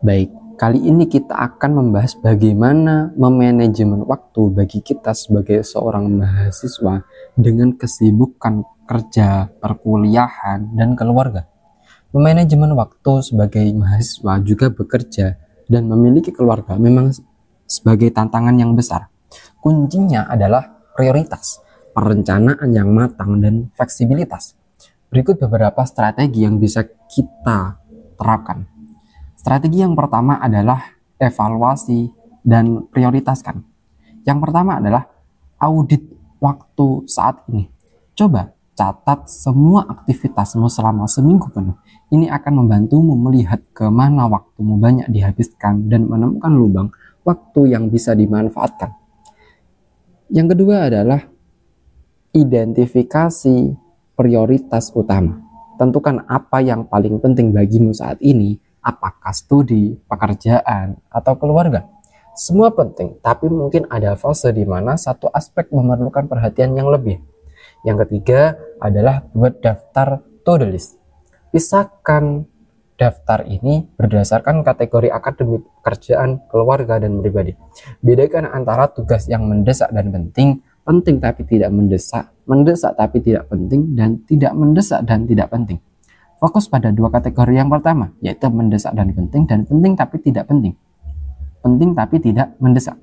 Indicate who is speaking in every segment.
Speaker 1: Baik, kali ini kita akan membahas bagaimana memanajemen waktu bagi kita sebagai seorang mahasiswa dengan kesibukan kerja, perkuliahan, dan keluarga. Memanajemen waktu sebagai mahasiswa juga bekerja dan memiliki keluarga memang sebagai tantangan yang besar. Kuncinya adalah prioritas, perencanaan yang matang, dan fleksibilitas. Berikut beberapa strategi yang bisa kita terapkan. Strategi yang pertama adalah evaluasi dan prioritaskan. Yang pertama adalah audit waktu saat ini. Coba catat semua aktivitasmu selama seminggu penuh. Ini akan membantumu melihat kemana waktumu banyak dihabiskan dan menemukan lubang waktu yang bisa dimanfaatkan. Yang kedua adalah identifikasi prioritas utama. Tentukan apa yang paling penting bagimu saat ini. Apakah studi, pekerjaan, atau keluarga? Semua penting, tapi mungkin ada fase di mana satu aspek memerlukan perhatian yang lebih. Yang ketiga adalah buat daftar to-do list. Pisahkan daftar ini berdasarkan kategori akademik, pekerjaan, keluarga, dan pribadi. Bedakan antara tugas yang mendesak dan penting, penting tapi tidak mendesak, mendesak tapi tidak penting, dan tidak mendesak dan tidak penting. Fokus pada dua kategori yang pertama, yaitu mendesak dan penting tapi tidak penting. Penting tapi tidak mendesak.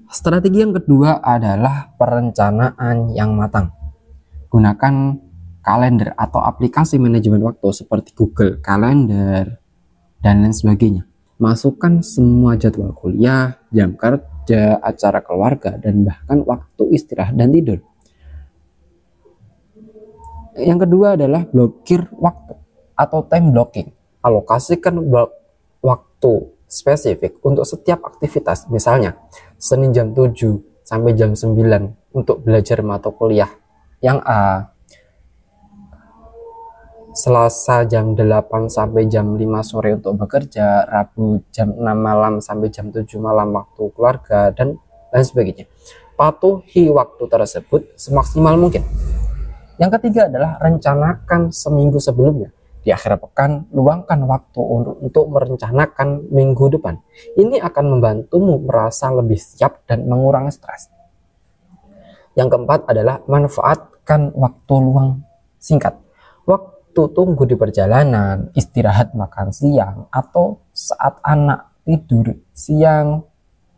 Speaker 1: Strategi yang kedua adalah perencanaan yang matang. Gunakan kalender atau aplikasi manajemen waktu seperti Google Calendar dan lain sebagainya. Masukkan semua jadwal kuliah, jam kerja, acara keluarga, dan bahkan waktu istirahat dan tidur. Yang kedua adalah blokir waktu atau time blocking. Alokasikan waktu spesifik untuk setiap aktivitas. Misalnya, Senin jam 7 sampai jam 9 untuk belajar mata kuliah yang A. Selasa jam 8 sampai jam 5 sore untuk bekerja, Rabu jam 6 malam sampai jam 7 malam waktu keluarga, dan lain sebagainya. Patuhi waktu tersebut semaksimal mungkin. Yang ketiga adalah rencanakan seminggu sebelumnya. Di akhir pekan, luangkan waktu untuk merencanakan minggu depan. Ini akan membantumu merasa lebih siap dan mengurangi stres. Yang keempat adalah manfaatkan waktu luang singkat. Waktu tunggu di perjalanan, istirahat makan siang, atau saat anak tidur siang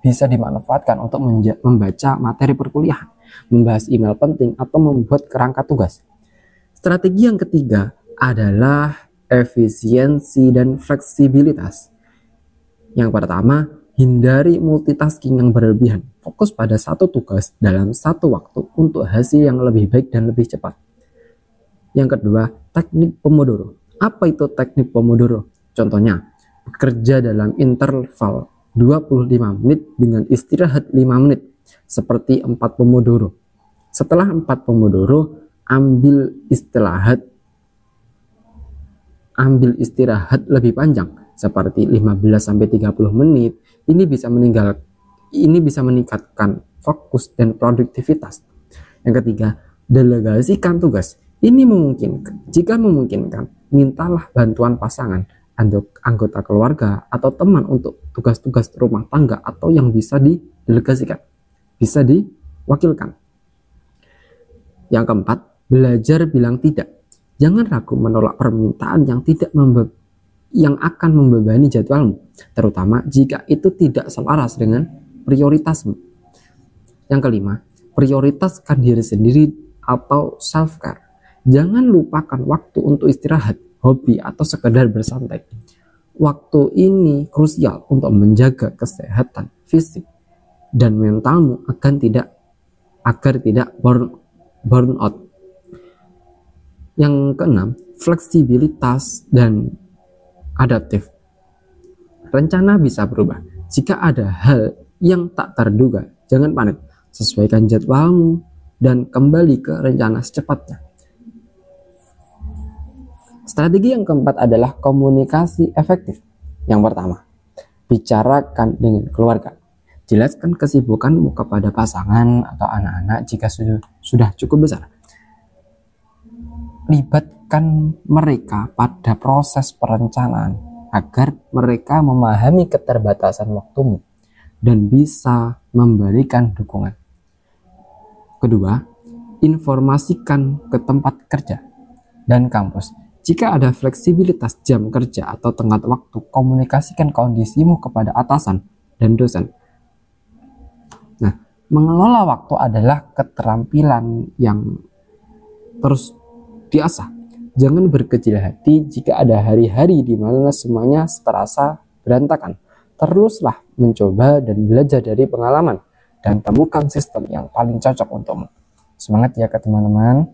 Speaker 1: bisa dimanfaatkan untuk membaca materi perkuliahan, membahas email penting, atau membuat kerangka tugas. Strategi yang ketiga adalah efisiensi dan fleksibilitas. Yang pertama, hindari multitasking yang berlebihan. Fokus pada satu tugas dalam satu waktu untuk hasil yang lebih baik dan lebih cepat. Yang kedua, teknik Pomodoro. Apa itu teknik Pomodoro? Contohnya, bekerja dalam interval 25 menit dengan istirahat 5 menit. Seperti 4 Pomodoro. Setelah 4 Pomodoro, ambil istirahat lebih panjang seperti 15-30 menit. Ini bisa meningkatkan fokus dan produktivitas. Yang ketiga, delegasikan tugas. Ini memungkinkan. Jika memungkinkan, mintalah bantuan pasangan, anggota keluarga, atau teman untuk tugas-tugas rumah tangga atau yang bisa didelegasikan. Bisa diwakilkan. Yang keempat, belajar bilang tidak. Jangan ragu menolak permintaan yang akan membebani jadwalmu, terutama jika itu tidak selaras dengan prioritasmu. Yang kelima, prioritaskan diri sendiri atau self-care. Jangan lupakan waktu untuk istirahat, hobi, atau sekedar bersantai. Waktu ini krusial untuk menjaga kesehatan fisik dan mentalmu agar tidak burn out. Yang keenam, fleksibilitas dan adaptif. Rencana bisa berubah. Jika ada hal yang tak terduga, jangan panik. Sesuaikan jadwalmu dan kembali ke rencana secepatnya. Strategi yang keempat adalah komunikasi efektif. Yang pertama, bicarakan dengan keluarga. Jelaskan kesibukanmu kepada pasangan atau anak-anak jika sudah cukup besar. Libatkan mereka pada proses perencanaan. agar mereka memahami keterbatasan waktumu dan bisa memberikan dukungan. Kedua, informasikan ke tempat kerja dan kampus. Jika ada fleksibilitas jam kerja atau tenggat waktu, komunikasikan kondisimu kepada atasan dan dosen. Nah, mengelola waktu adalah keterampilan yang terus diasah. Jangan berkecil hati jika ada hari-hari di mana semuanya terasa berantakan. Teruslah mencoba dan belajar dari pengalaman dan temukan sistem yang paling cocok untukmu. Semangat ya ke teman-teman.